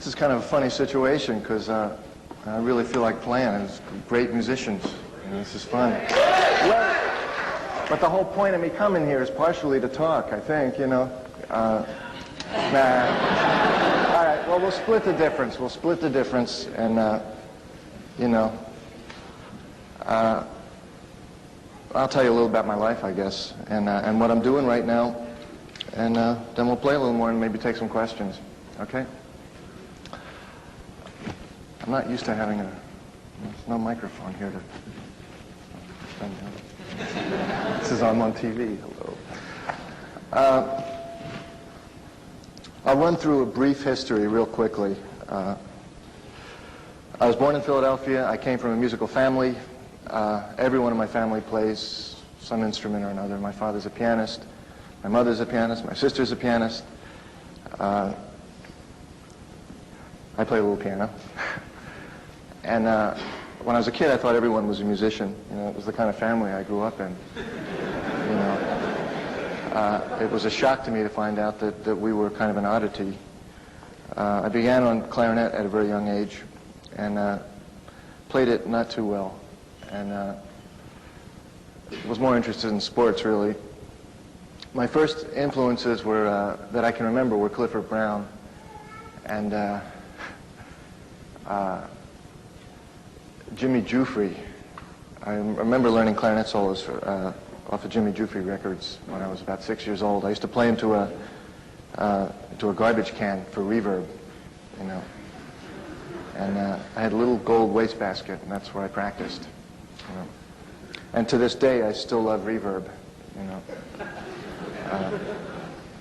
This is kind of a funny situation because I really feel like playing. It's great musicians. You know, this is fun. Well, but the whole point of me coming here is partially to talk, I think, you know. Nah. All right, well, we'll split the difference. We'll split the difference and, you know, I'll tell you a little about my life, I guess, and what I'm doing right now, and then we'll play a little more and maybe take some questions, okay? I'm not used to having there's no microphone here to, this is on TV, hello. I'll run through a brief history real quickly. I was born in Philadelphia. I came from a musical family. Everyone in my family plays some instrument or another. My father's a pianist. My mother's a pianist. My sister's a pianist. I play a little piano. And when I was a kid, I thought everyone was a musician. You know, it was the kind of family I grew up in. You know, it was a shock to me to find out that we were kind of an oddity. I began on clarinet at a very young age and played it not too well. And was more interested in sports, really. My first influences were, that I can remember, were Clifford Brown and Jimmy Giuffre. I remember learning clarinet solos off of Jimmy Giuffre records when I was about 6 years old. I used to play into a garbage can for reverb, you know. And I had a little gold wastebasket, and that's where I practiced. You know. And to this day, I still love reverb, you know.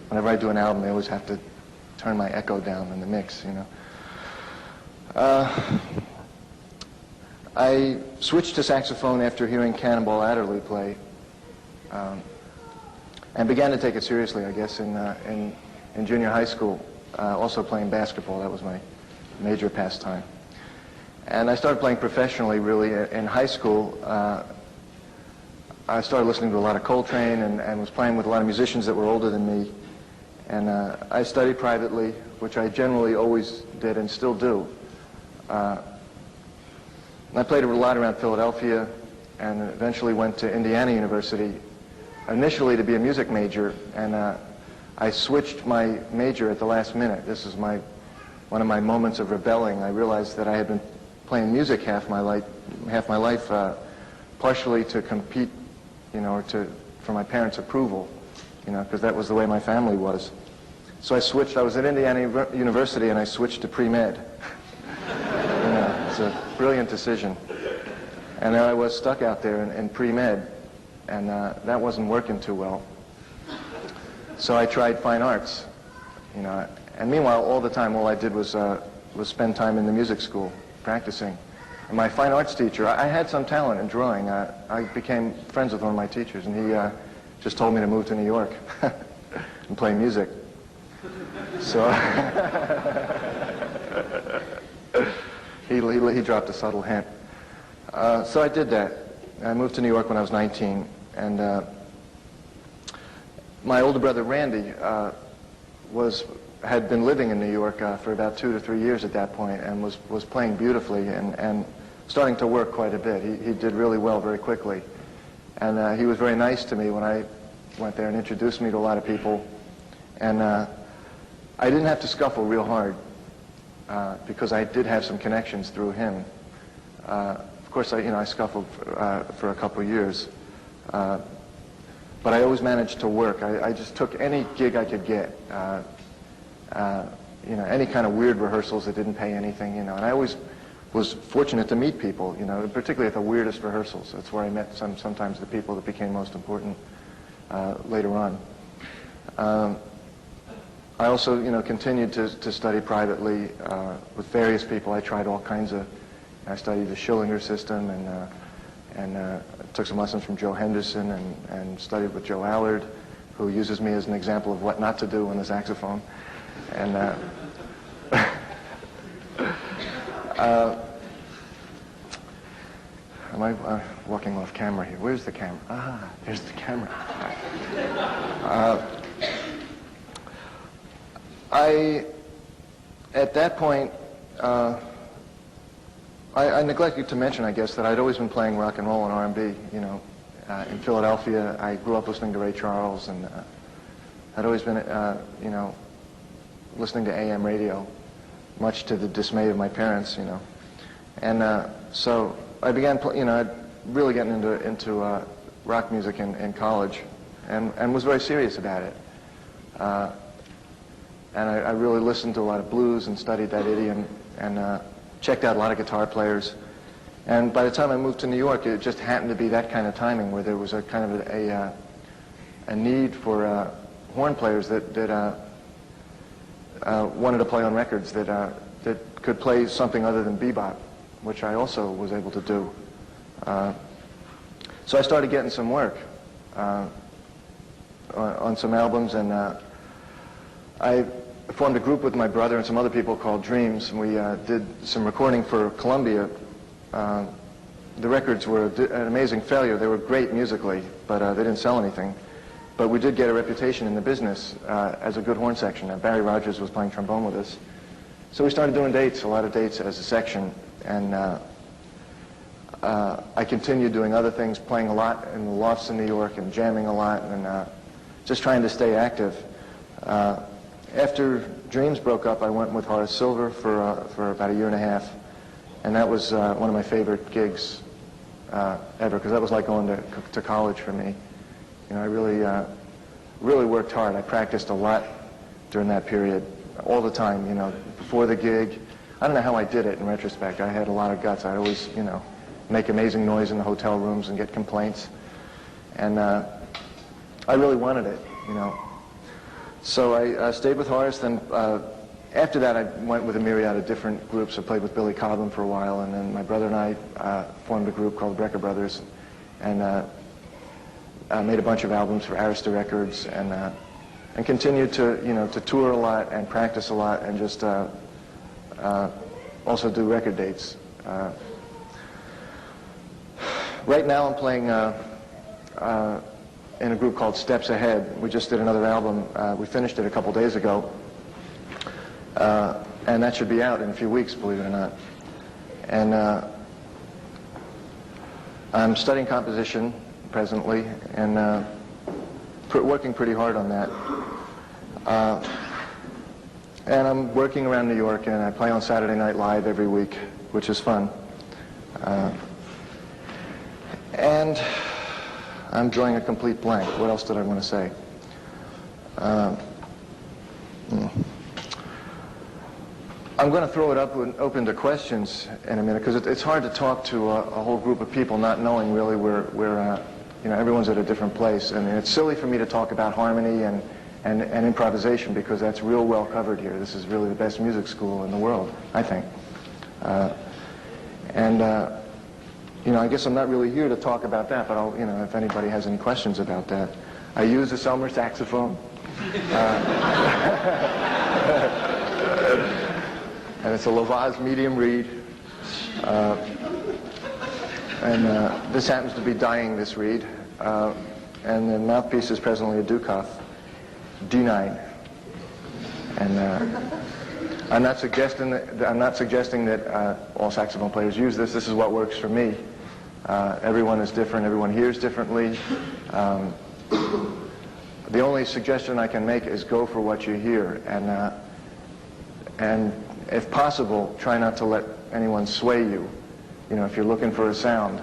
Whenever I do an album, I always have to turn my echo down in the mix, you know. I switched to saxophone after hearing Cannonball Adderley play, and began to take it seriously, I guess, in junior high school. Also playing basketball, that was my major pastime. And I started playing professionally, really, in high school. I started listening to a lot of Coltrane and was playing with a lot of musicians that were older than me. And I studied privately, which I generally always did and still do. I played a lot around Philadelphia and eventually went to Indiana University, initially to be a music major, and I switched my major at the last minute. This is one of my moments of rebelling. I realized that I had been playing music half my life, partially to compete, you know, or for my parents' approval, you know, because that was the way my family was. So I switched. I was at Indiana University, and I switched to pre-med. You know, it's a brilliant decision. And there I was stuck out there in pre-med, and that wasn't working too well. So I tried fine arts, you know. And meanwhile, all the time, all I did was spend time in the music school, practicing. And my fine arts teacher, I had some talent in drawing. I became friends with one of my teachers, and he just told me to move to New York and play music. So he dropped a subtle hint. So I did that. I moved to New York when I was 19, and my older brother Randy had been living in New York for about 2 to 3 years at that point, and was playing beautifully and starting to work quite a bit. He did really well very quickly, and he was very nice to me when I went there and introduced me to a lot of people, and I didn't have to scuffle real hard because I did have some connections through him. Of course, I scuffled for a couple of years, but I always managed to work. I just took any gig I could get. You know, any kind of weird rehearsals that didn't pay anything, you know, and I always was fortunate to meet people, you know, particularly at the weirdest rehearsals. That's where I met sometimes the people that became most important later on. I also, you know, continued to study privately with various people. I tried all kinds of, I studied the Schillinger system and took some lessons from Joe Henderson and studied with Joe Allard, who uses me as an example of what not to do on the saxophone. And am I walking off camera here? Where's the camera? Ah, there's the camera. I at that point, I neglected to mention, I guess, that I'd always been playing rock and roll and R&B. You know, in Philadelphia, I grew up listening to Ray Charles, and I'd always been, you know, listening to AM radio, much to the dismay of my parents, you know. And so I began, you know, really getting into rock music in college, and was very serious about it. And I really listened to a lot of blues and studied that idiom, and checked out a lot of guitar players. And by the time I moved to New York, it just happened to be that kind of timing where there was a kind of a need for horn players that wanted to play on records that could play something other than bebop, which I also was able to do. So I started getting some work on some albums, and I formed a group with my brother and some other people called Dreams, and we did some recording for Columbia. The records were an amazing failure. They were great musically, but they didn't sell anything. But we did get a reputation in the business as a good horn section. Barry Rogers was playing trombone with us. So we started doing dates, a lot of dates as a section, and I continued doing other things, playing a lot in the lofts in New York and jamming a lot, and just trying to stay active. After Dreams broke up, I went with Horace Silver for about a year and a half, and that was one of my favorite gigs ever, because that was like going to college for me. You know, I really worked hard. I practiced a lot during that period, all the time, you know, before the gig. I don't know how I did it in retrospect. I had a lot of guts. I'd always, you know, make amazing noise in the hotel rooms and get complaints. And I really wanted it, you know. So I stayed with Horace. Then after that, I went with a myriad of different groups. I played with Billy Cobham for a while, and then my brother and I formed a group called the Brecker Brothers, and made a bunch of albums for Arista Records, and continued to, you know, to tour a lot and practice a lot, and just also do record dates. Right now, I'm playing in a group called Steps Ahead. We just did another album. We finished it a couple days ago, and that should be out in a few weeks, believe it or not. And I'm studying composition presently, and working pretty hard on that. And I'm working around New York, and I play on Saturday Night Live every week, which is fun. And I'm drawing a complete blank. What else did I want to say? I'm going to throw it open to questions in a minute, because it's hard to talk to a whole group of people not knowing really where you know, everyone's at a different place. I mean, it's silly for me to talk about harmony and improvisation, because that's real well covered here. This is really the best music school in the world, I think. You know, I guess I'm not really here to talk about that, but I'll, you know, if anybody has any questions about that. I use a Selmer saxophone. And it's a Lavaz medium reed. This happens to be dying, this reed. And the mouthpiece is presently a Dukov D9. And I'm not suggesting that all saxophone players use this. This is what works for me. Everyone is different. Everyone hears differently. The only suggestion I can make is go for what you hear, and if possible, try not to let anyone sway you. You know, if you're looking for a sound,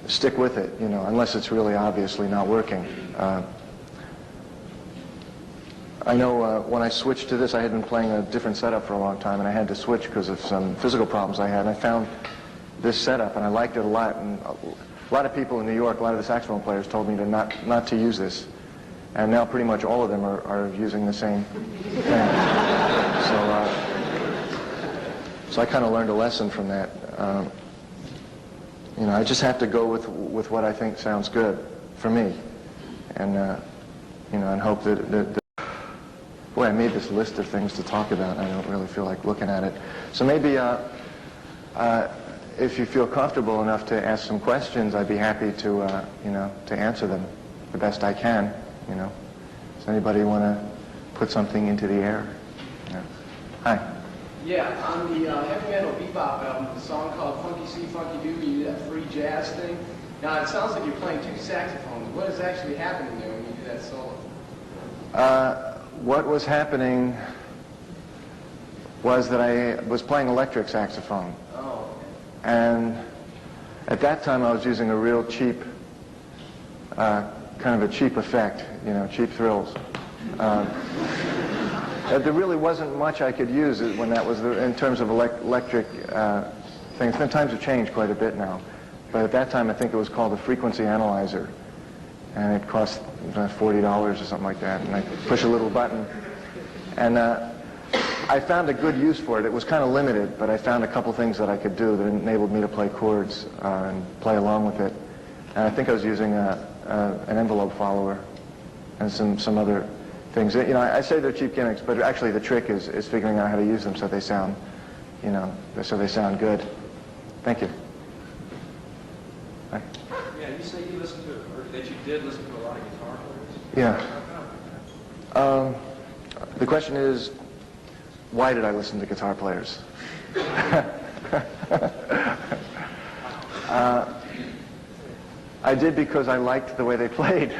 stick with it. You know, unless it's really obviously not working. I know when I switched to this, I had been playing a different setup for a long time, and I had to switch because of some physical problems I had. And I found this setup, and I liked it a lot. And a lot of people in New York, a lot of the saxophone players told me to not to use this. And now pretty much all of them are using the same thing. So I kind of learned a lesson from that. You know, I just have to go with what I think sounds good for me, and you know, and hope that boy, I made this list of things to talk about. I don't really feel like looking at it. So maybe if you feel comfortable enough to ask some questions, I'd be happy to you know, to answer them the best I can. You know, does anybody want to put something into the air? Hi. Yeah, on the heavy metal bebop album, the song called Funky See, Funky Do, you do that free jazz thing. Now, it sounds like you're playing two saxophones. What is actually happening there when you do that solo? What was happening was that I was playing electric saxophone. Oh. And at that time I was using a real cheap, kind of a cheap effect, you know, cheap thrills. There really wasn't much I could use when that was in terms of electric things. The times have changed quite a bit now. But at that time I think it was called a frequency analyzer. And it cost $40 or something like that. And I push a little button. And I found a good use for it. It was kind of limited, but I found a couple things that I could do that enabled me to play chords and play along with it. And I think I was using an envelope follower and some other things. You know, I say they're cheap gimmicks, but actually the trick is figuring out how to use them so they sound, you know, so they sound good. Thank you. Hi. Yeah, you say you listen to, or that you did listen to a lot of guitar players? Yeah. The question is, why did I listen to guitar players? I did because I liked the way they played.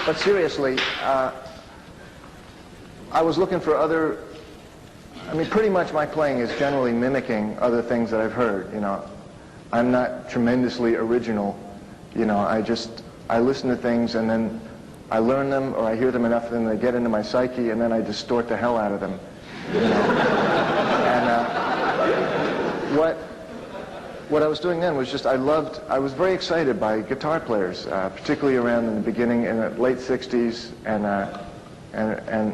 But seriously, I was looking for other. I mean, pretty much my playing is generally mimicking other things that I've heard. You know, I'm not tremendously original. You know, I listen to things and then I learn them or I hear them enough and they get into my psyche and then I distort the hell out of them. You know? And what I was doing then was just I was very excited by guitar players, particularly around in the beginning in the late 60s and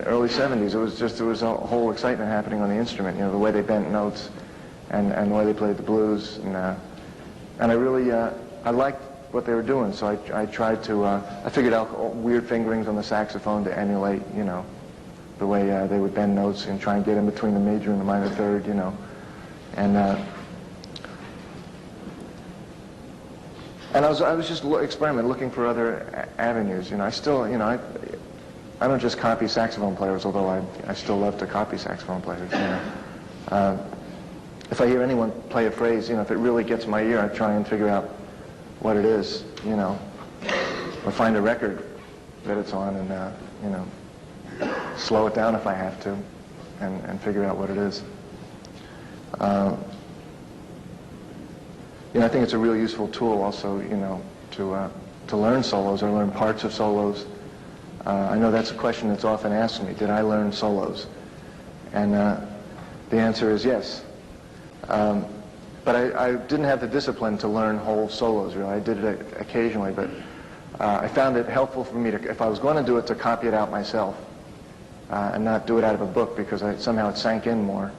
early 70s. There was a whole excitement happening on the instrument, you know, the way they bent notes and the way they played the blues. And I really, I liked what they were doing, so I tried to, I figured out weird fingerings on the saxophone to emulate, you know, the way they would bend notes and try and get in between the major and the minor third, you know. And I was just experimenting, looking for other avenues, you know. I still, you know, I don't just copy saxophone players, although I still love to copy saxophone players, you know. If I hear anyone play a phrase, you know, if it really gets my ear, I try and figure out what it is, you know, or find a record that it's on and, you know, slow it down if I have to and figure out what it is. You know, I think it's a really useful tool also, you know, to learn solos or learn parts of solos. I know that's a question that's often asked me, did I learn solos? And the answer is yes. But I didn't have the discipline to learn whole solos, really. I did it occasionally, but I found it helpful for me to, if I was going to do it, to copy it out myself and not do it out of a book because somehow it sank in more.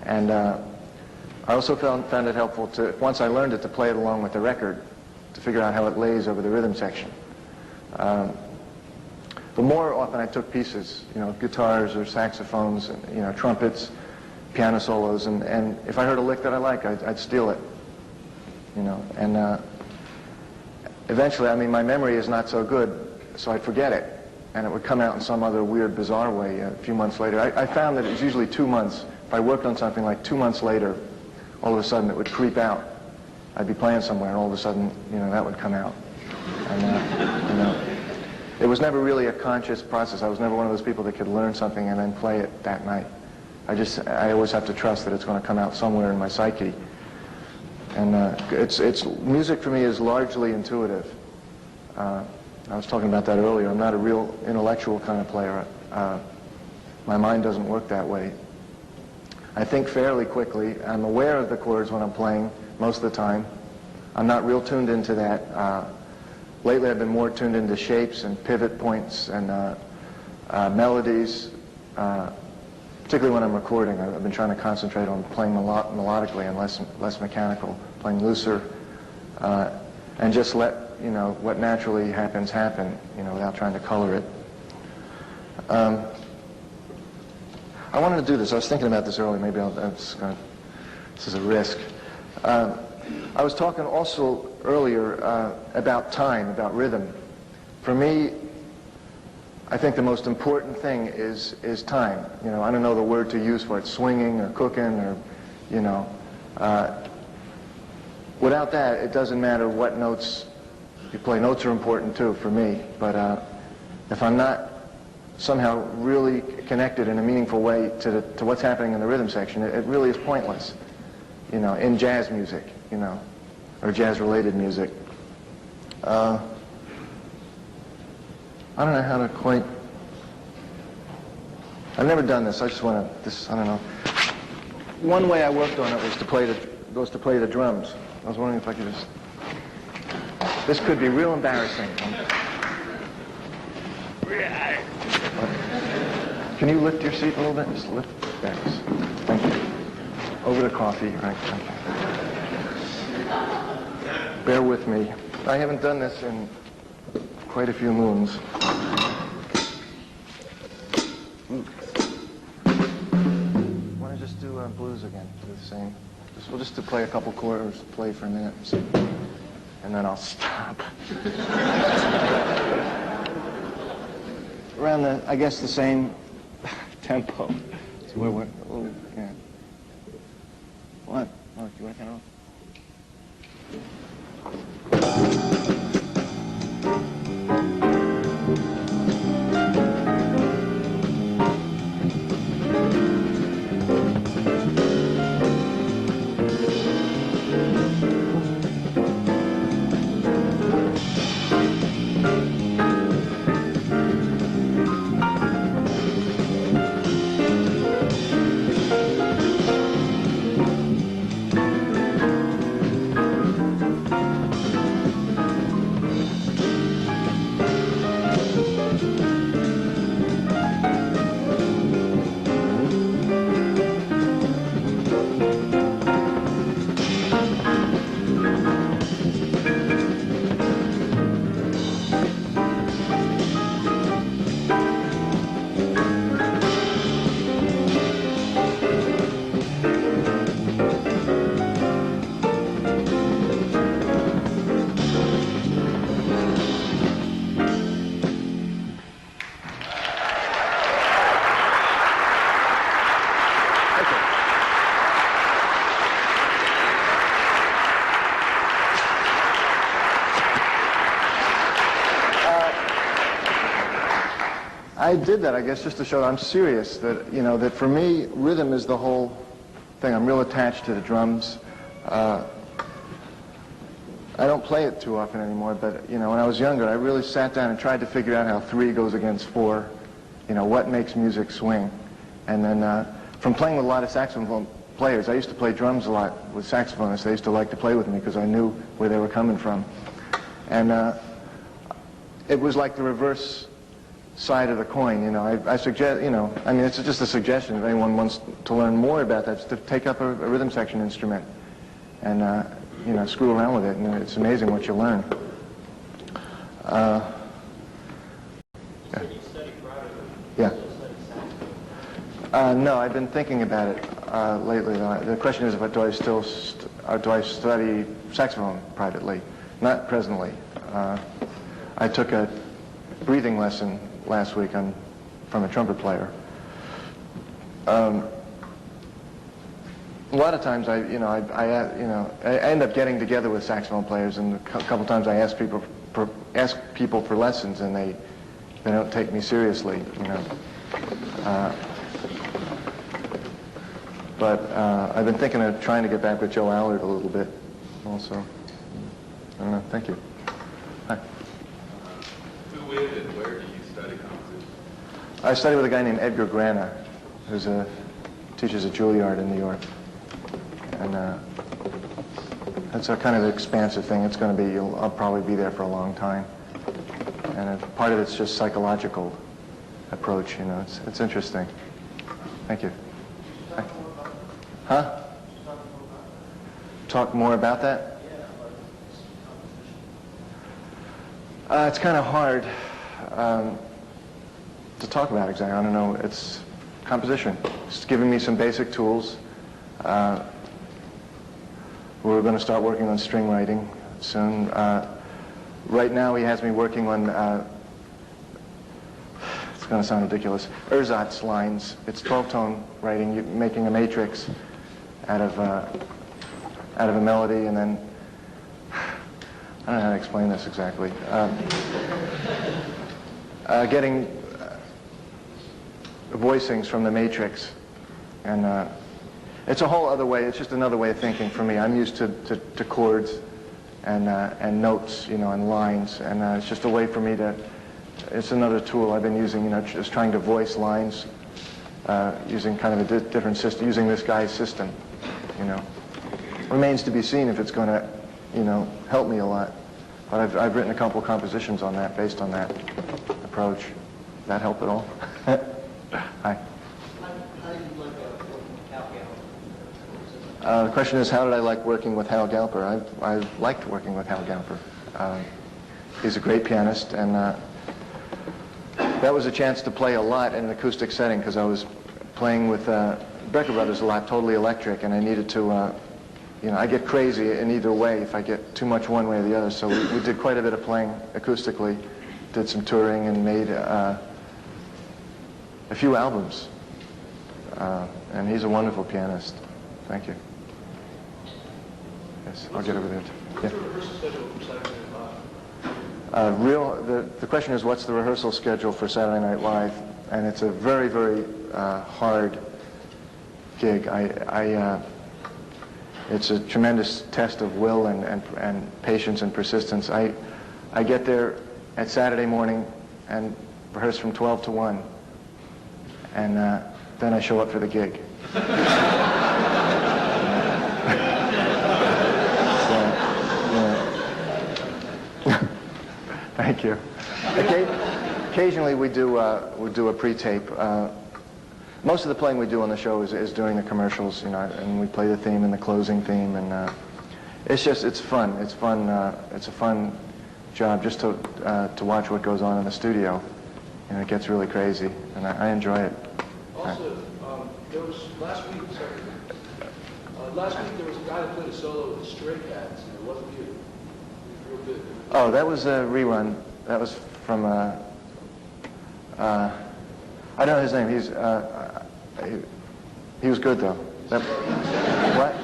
And I also found it helpful to, once I learned it, to play it along with the record to figure out how it lays over the rhythm section. But more often I took pieces, you know, guitars or saxophones, you know, trumpets, piano solos, and if I heard a lick that I liked, I'd steal it, you know. And eventually, I mean, my memory is not so good, so I'd forget it, and it would come out in some other weird, bizarre way a few months later. I found that it was usually 2 months. If I worked on something like 2 months later, all of a sudden it would creep out. I'd be playing somewhere, and all of a sudden, you know, that would come out. And, you know, it was never really a conscious process. I was never one of those people that could learn something and then play it that night. I always have to trust that it's going to come out somewhere in my psyche. And it's music for me is largely intuitive. I was talking about that earlier. I'm not a real intellectual kind of player. My mind doesn't work that way. I think fairly quickly. I'm aware of the chords when I'm playing most of the time. I'm not real tuned into that. Lately I've been more tuned into shapes and pivot points and melodies. Particularly when I'm recording, I've been trying to concentrate on playing melodically and less mechanical, playing looser, and just let, you know, what naturally happens happen, you know, without trying to color it. I wanted to do this. I was thinking about this earlier. Maybe this is a risk. I was talking also earlier about time, about rhythm, for me, I think the most important thing is time. You know, I don't know the word to use for it, swinging or cooking or, you know. Without that, it doesn't matter what notes you play. Notes are important too for me, but if I'm not somehow really connected in a meaningful way to what's happening in the rhythm section, it really is pointless, you know, in jazz music, you know, or jazz-related music. I don't know how to quite... I've never done this. I just want to... I don't know. One way I worked on it was to play the drums. I was wondering if I could just... This could be real embarrassing. Can you lift your seat a little bit? Just lift. Thanks. Thank you. Over the coffee. Right. Thank you. Bear with me. I haven't done this in quite a few moons. Want to just do blues again? Do the same. We'll just play a couple chords, play for a minute, and then I'll stop. Around the, I guess, the same tempo. So we're yeah. What? Oh, do you want to count off? I did that, I guess, just to show that I'm serious, that, you know, that for me, rhythm is the whole thing. I'm real attached to the drums. I don't play it too often anymore, but, you know, when I was younger, I really sat down and tried to figure out how 3 goes against 4, you know, what makes music swing. And then from playing with a lot of saxophone players, I used to play drums a lot with saxophonists. They used to like to play with me because I knew where they were coming from. And it was like the reverse side of the coin, you know. I suggest, you know, I mean, it's just a suggestion. If anyone wants to learn more about that, just to take up a rhythm section instrument and, you know, screw around with it, and it's amazing what you learn. Yeah. No, I've been thinking about it lately. The question is, do I study saxophone privately? Not presently. I took a breathing lesson last week from a trumpet player. A lot of times I end up getting together with saxophone players, and a couple times I ask people for lessons, and they don't take me seriously, you know. But I've been thinking of trying to get back with Joe Allard a little bit, also. I don't know. Thank you. Hi. Who is and where do you study composition? I study with a guy named Edgar Grana, who's teaches at Juilliard in New York. And it's a kind of expansive thing. It's going to be, I'll probably be there for a long time. And part of it's just psychological approach, you know. It's interesting. Thank you. Hi. Huh? Talk more about that? It's kind of hard to talk about exactly. I don't know. It's composition. It's giving me some basic tools. We're going to start working on string writing soon. Right now he has me working on going to sound ridiculous, ersatz lines. It's 12-tone writing, you're making a matrix out of a melody, and then, I don't know how to explain this exactly. Getting voicings from the matrix, and it's a whole other way. It's just another way of thinking for me. I'm used to chords and notes, you know, and lines, and it's just a way for me to. It's another tool I've been using, you know, just trying to voice lines using kind of a different system, using this guy's system, you know. Remains to be seen if it's going to, you know, help me a lot. But I've written a couple compositions on that, based on that approach. Does that help at all? Hi. How did you like working with Hal Galper? The question is, how did I like working with Hal Galper? I liked working with Hal Galper. He's a great pianist, and that was a chance to play a lot in an acoustic setting, because I was playing with Brecker Brothers a lot, totally electric, and I needed to, you know, I get crazy in either way if I get too much one way or the other. So we did quite a bit of playing acoustically, did some touring, and made a few albums. And he's a wonderful pianist. Thank you. Yes, I'll get over there. What's the rehearsal schedule for Saturday Night Live? The question is, what's the rehearsal schedule for Saturday Night Live? And it's a very, very hard gig. It's a tremendous test of will and patience and persistence. I get there at Saturday morning and rehearse from 12 to 1, and then I show up for the gig. Thank you. Occasionally we do a pre-tape. Most of the playing we do on the show is during the commercials, you know, and we play the theme and the closing theme, and it's fun. It's fun. It's a fun job just to watch what goes on in the studio. You know, it gets really crazy, and I enjoy it. Also, there was last week there was a guy that played a solo with the Stray Cats, and it wasn't you. It was real good. Oh, that was a rerun. That was from I don't know his name. He was good though. What?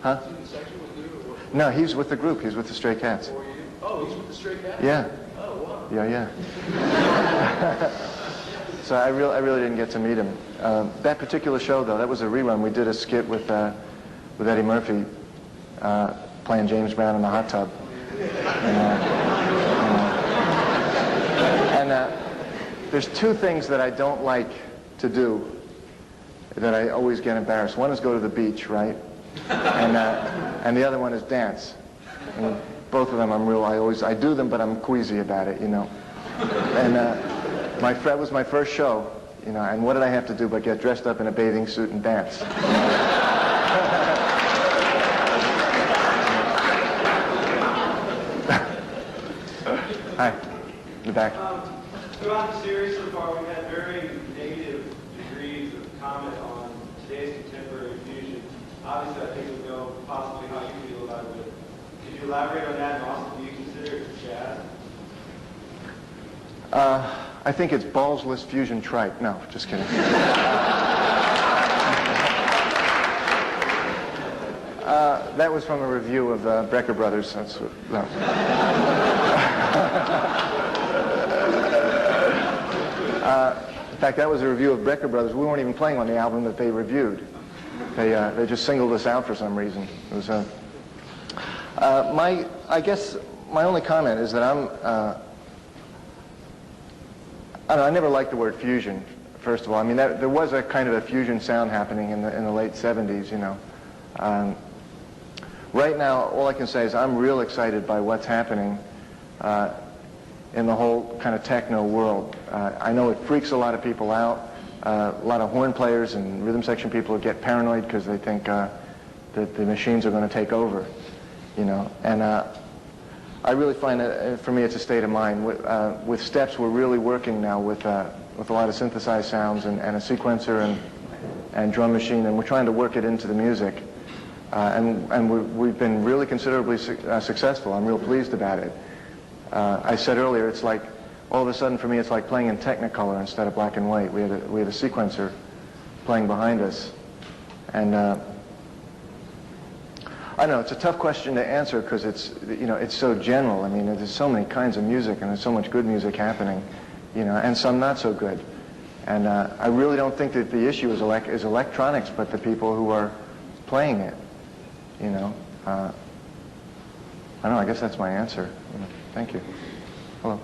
Huh? No, he's with the group. He's with the Stray Cats. Oh, he's with the Stray Cats? Yeah. Oh, wow. Yeah. So I really didn't get to meet him. That particular show though, that was a rerun. We did a skit with Eddie Murphy playing James Brown in the hot tub. And there's two things that I don't like to do that I always get embarrassed. One is go to the beach, right? And the other one is dance. And both of them I do them, but I'm queasy about it, you know. And that was my first show, you know, and what did I have to do but get dressed up in a bathing suit and dance? Hi, in the back. Throughout the series so far, we've had very negative degrees of comment on today's contemporary fusion. Obviously, I think we know possibly how you feel about it, but could you elaborate on that, and also do you consider it jazz? I think it's ballsless fusion tripe. No, just kidding. That was from a review of Brecker Brothers. That's what, no. In fact, that was a review of Brecker Brothers. We weren't even playing on the album that they reviewed. They just singled us out for some reason. It was I guess my only comment is that I never liked the word fusion. First of all, I mean there was a kind of a fusion sound happening in the late '70s, you know. Right now, all I can say is I'm real excited by what's happening in the whole kind of techno world. I know it freaks a lot of people out. A lot of horn players and rhythm section people get paranoid because they think that the machines are going to take over, you know. And I really find that, for me, it's a state of mind. With steps, we're really working now with a lot of synthesized sounds and a sequencer and drum machine, and we're trying to work it into the music. And we've been really considerably successful. I'm real pleased about it. I said earlier, it's like all of a sudden for me it's like playing in Technicolor instead of black and white. We had a sequencer playing behind us, and I don't know. It's a tough question to answer because it's so general. I mean, there's so many kinds of music and there's so much good music happening, and some not so good. And I really don't think that the issue is electronics, but the people who are playing it. I don't know. I guess that's my answer. Thank you. Hello.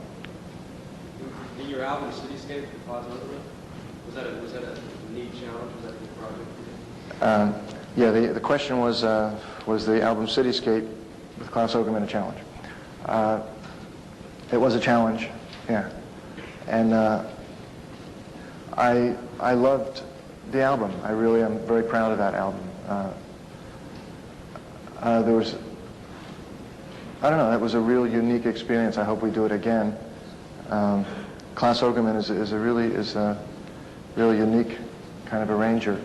In your album Cityscape, was that a neat challenge? Was that a good project for you? Yeah. The question was the album Cityscape with Klaus Ogerman a challenge? It was a challenge. Yeah. And I loved the album. I really am very proud of that album. There was, I don't know, that was a real unique experience. I hope we do it again. Klaus Ogerman is a really unique kind of arranger.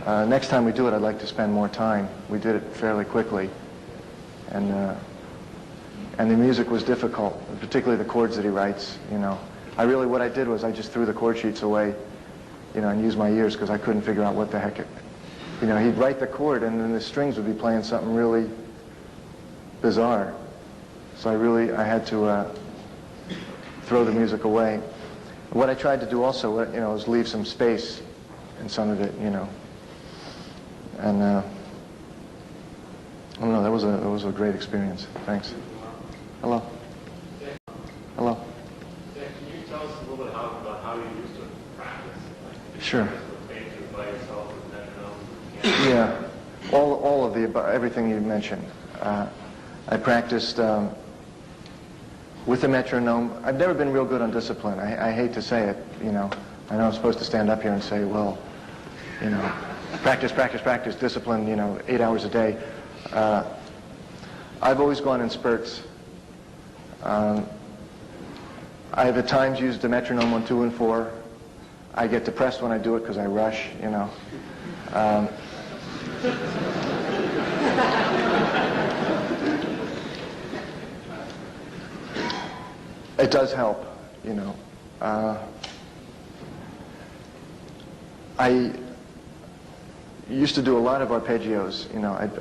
Next time we do it, I'd like to spend more time. We did it fairly quickly, and the music was difficult, particularly the chords that he writes. What I did was I just threw the chord sheets away, and used my ears because I couldn't figure out what the heck he'd write the chord and then the strings would be playing something really bizarre. So I had to throw the music away. What I tried to do also, was leave some space in some of it, and I don't know, that was a great experience. Thanks. Hello. Hello. Can you tell us a little bit about how you used to practice? Sure. By yourself with metronome? Yeah, all of everything you mentioned. I practiced with a metronome. I've never been real good on discipline. I hate to say it, I know I'm supposed to stand up here and say, well, practice, discipline, 8 hours a day. I've always gone in spurts. I have at times used the metronome on 2 and 4. I get depressed when I do it because I rush, It does help, I used to do a lot of arpeggios,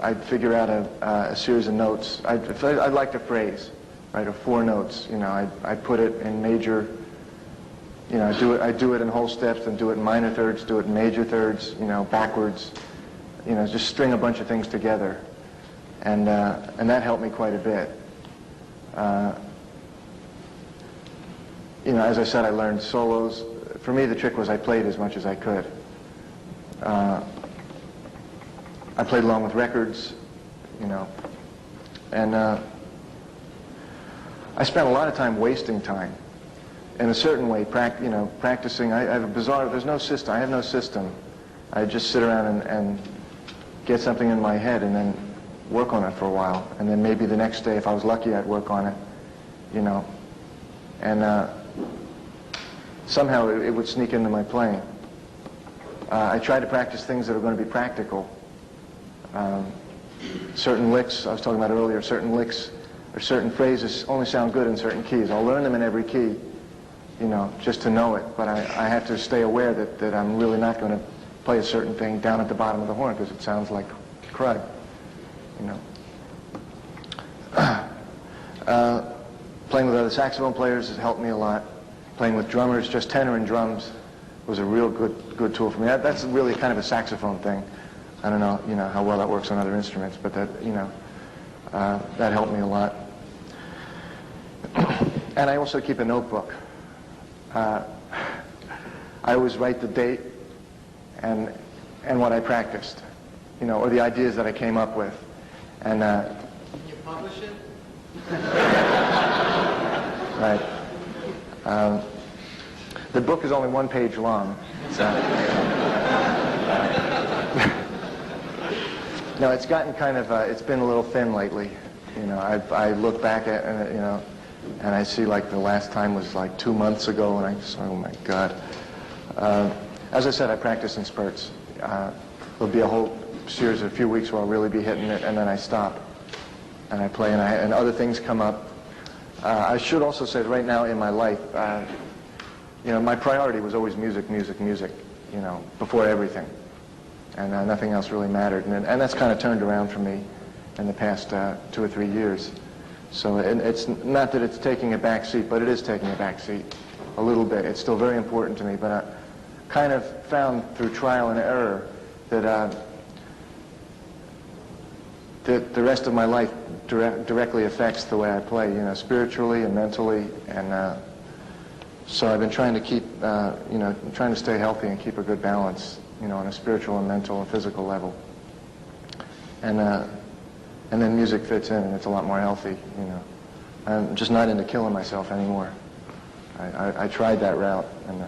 I'd figure out a series of notes. I'd like a phrase, right, of 4 notes, I'd put it in major, I do it in whole steps and do it in minor thirds, do it in major thirds, backwards, just string a bunch of things together. And that helped me quite a bit. As I said, I learned solos. For me, the trick was I played as much as I could. I played along with records, and I spent a lot of time wasting time. In a certain way, practicing. I have there's no system. I have no system. I just sit around and get something in my head and then work on it for a while. And then maybe the next day, if I was lucky, I'd work on it, And somehow it would sneak into my playing. I try to practice things that are going to be practical. Certain licks, I was talking about earlier, certain licks or certain phrases only sound good in certain keys. I'll learn them in every key, just to know it. But I have to stay aware that I'm really not going to play a certain thing down at the bottom of the horn because it sounds like crud, Playing with other saxophone players has helped me a lot. Playing with drummers, just tenor and drums, was a real good tool for me. That's really kind of a saxophone thing. I don't know, how well that works on other instruments, but that, that helped me a lot. And I also keep a notebook. I always write the date and what I practiced, or the ideas that I came up with. And Can you publish it? right. The book is only 1 page long. So, no, it's gotten kind of, it's been a little thin lately. I look back at, and I see like the last time was like 2 months ago, and I just, oh my God. As I said, I practice in spurts. There'll be a whole series of a few weeks where I'll really be hitting it, and then I stop. And I play, and other things come up. I should also say that right now in my life, you know, my priority was always music, music, music, you know, before everything. And nothing else really mattered. And that's kind of turned around for me in the past 2 or 3 years. So it's not that it's taking a back seat, but it is taking a back seat a little bit. It's still very important to me, but I kind of found through trial and error that that the rest of my life directly affects the way I play, you know, spiritually and mentally, and so I've been trying to keep, you know, trying to stay healthy and keep a good balance, you know, on a spiritual and mental and physical level, and then music fits in, and it's a lot more healthy, you know. I'm just not into killing myself anymore. I tried that route, and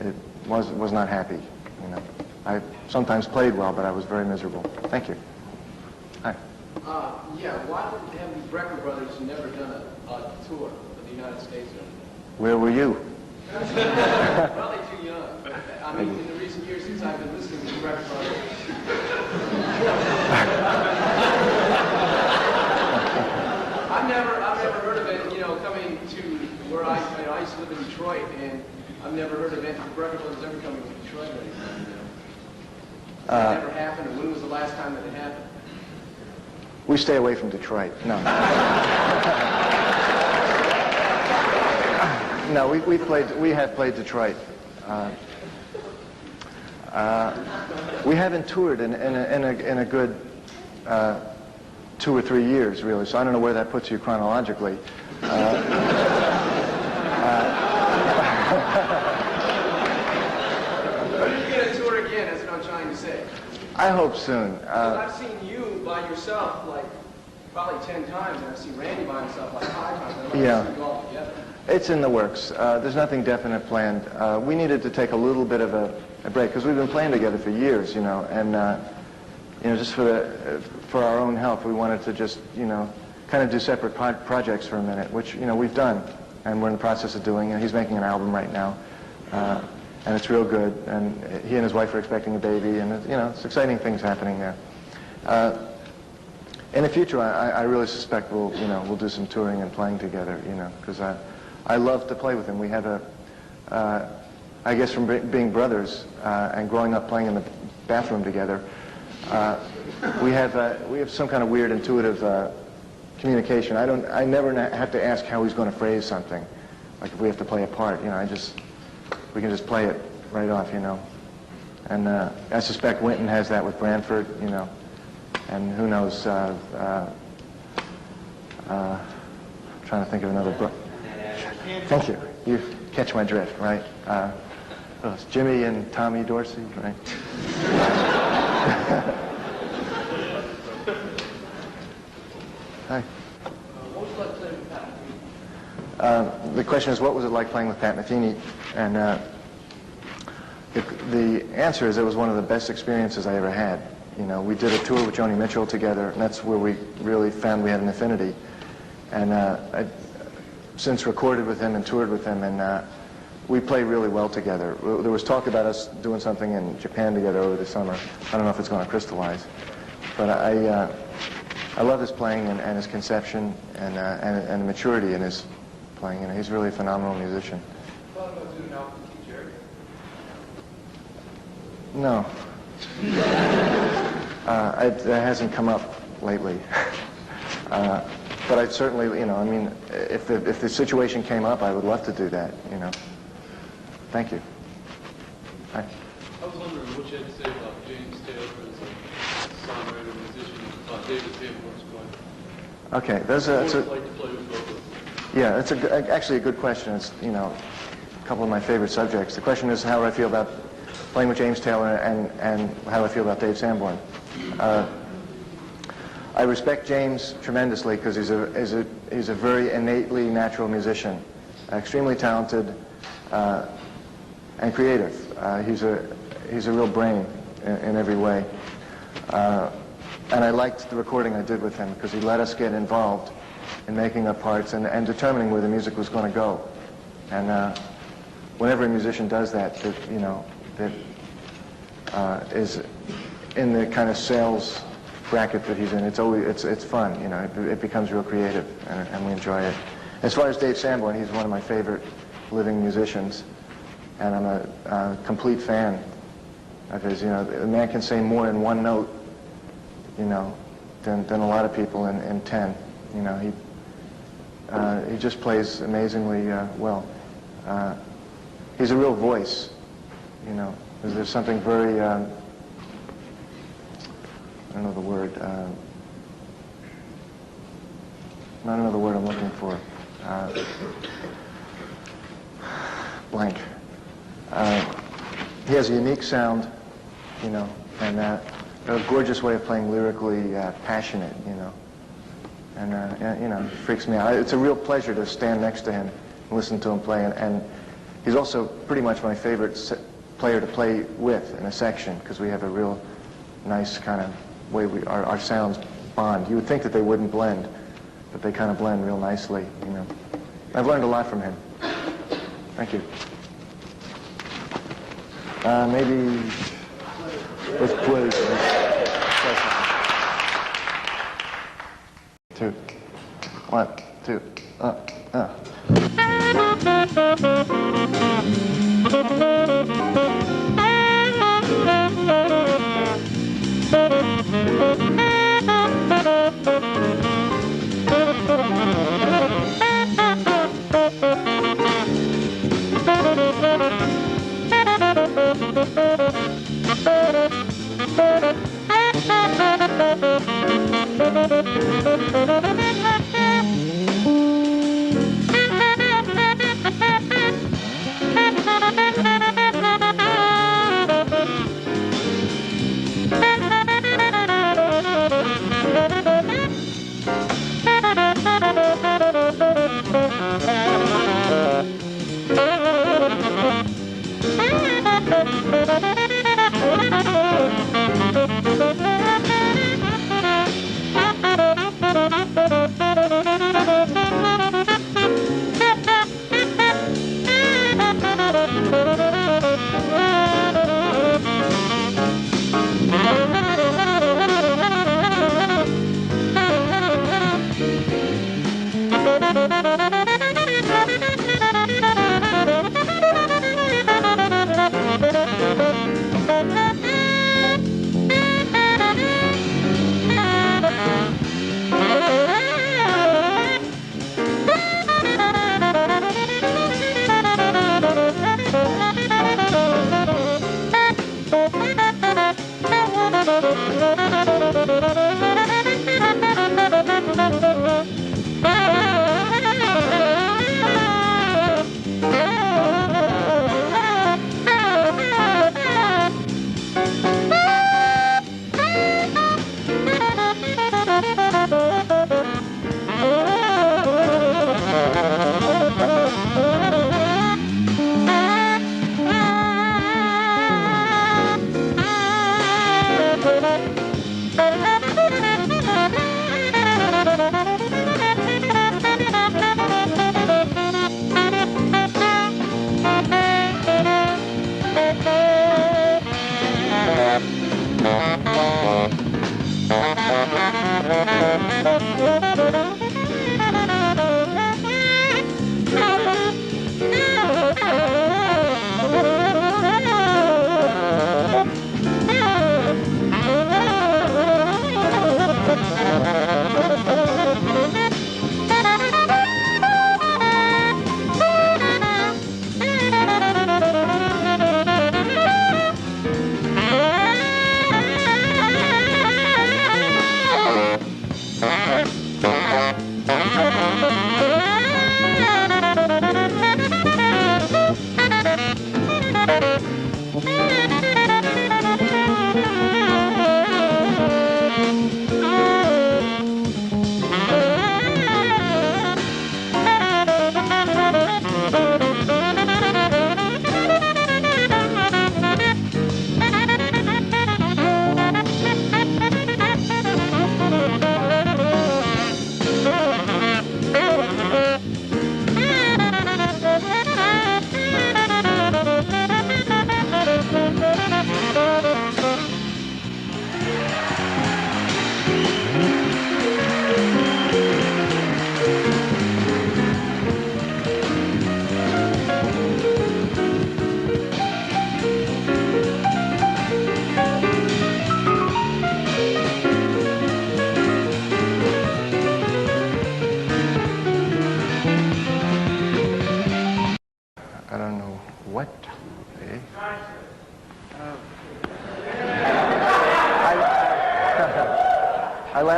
it was not happy, you know. I sometimes played well, but I was very miserable. Thank you. Hi. Yeah, why have the Brecker brothers never done a tour of the United States? Where were you? Probably too young. I mean, in the recent years since I've been listening to the Brecker brothers. I've never heard of it, you know, coming to where I used to live in Detroit, and I've never heard of it, the Brecker brothers ever coming to Detroit or anything, you know. It never happened, and when was the last time that it happened? We stay away from Detroit. No. No, we have played Detroit. We haven't toured in a good 2 or 3 years, really. So I don't know where that puts you chronologically. When are you going to tour again? That's what I'm trying to say. I hope soon. Because I've seen you by yourself like probably 10 times, and I've seen Randy by himself like 5 times. I've never seen you all together. It's in the works. There's nothing definite planned. We needed to take a little bit of a break because we've been playing together for years, you know, and you know, just for our own health, we wanted to just, you know, kind of do separate projects for a minute, which, you know, we've done, and we're in the process of doing. And he's making an album right now, and it's real good. And he and his wife are expecting a baby, and you know, it's exciting things happening there. In the future, I really suspect we'll do some touring and playing together, you know, because I love to play with him. We have I guess from being brothers and growing up playing in the bathroom together, we have some kind of weird intuitive communication. I never have to ask how he's going to phrase something. Like if we have to play a part, you know, we can just play it right off, you know. And I suspect Wynton has that with Branford, you know. And who knows? Trying to think of another book. Thank you. You catch my drift, right? It's Jimmy and Tommy Dorsey, right? Hi. What was it like playing with Pat? The question is, what was it like playing with Pat Metheny? And the answer is it was one of the best experiences I ever had. You know, we did a tour with Joni Mitchell together, and that's where we really found we had an affinity. And I've since recorded with him and toured with him, and we play really well together. There was talk about us doing something in Japan together over the summer. I don't know if it's going to crystallize, but I love his playing and his conception and the maturity in his playing. And he's really a phenomenal musician. Thought about doing an album with Keith Jarrett? No. That hasn't come up lately. But I'd certainly, you know, I mean, if the situation came up, I would love to do that, you know. Thank you. Hi. I was wondering what you had to say about James Taylor as a songwriter and musician, about David Sanborn's playing. Okay, What would you like to play with both of them? Yeah, it's actually a good question. It's, you know, a couple of my favorite subjects. The question is how I feel about playing with James Taylor and how I feel about Dave Sanborn. I respect James tremendously because he's a very innately natural musician, extremely talented and creative. He's a real brain in every way. And I liked the recording I did with him because he let us get involved in making up parts and determining where the music was going to go. And whenever a musician does that, you know, that is in the kind of sales bracket that he's in. It's fun, you know. It becomes real creative, and we enjoy it. As far as Dave Sanborn, he's one of my favorite living musicians, and I'm a complete fan of his. You know, the man can say more in one note, you know, than a lot of people in 10. You know, he just plays amazingly well. He's a real voice, you know. There's something very, I don't know the word, I don't know the word I'm looking for. Blank. He has a unique sound, you know, and a gorgeous way of playing, lyrically passionate, you know. And, you know, it freaks me out. It's a real pleasure to stand next to him and listen to him play. And he's also pretty much my favorite player to play with in a section, because we have a real nice kind of way our sounds bond. You would think that they wouldn't blend, but they kind of blend real nicely, you know. I've learned a lot from him. Thank you. Maybe let's play. Two. 1, 2.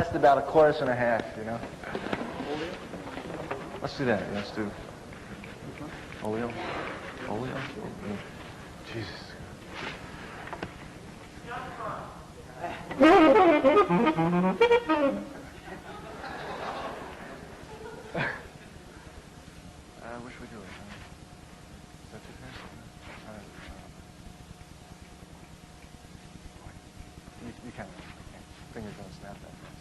last about a chorus and a half, you know. Let's do that. Let's do Oleo. Oleo. Jesus. What should we do? Is that too fast? You can't. Fingers don't snap that fast.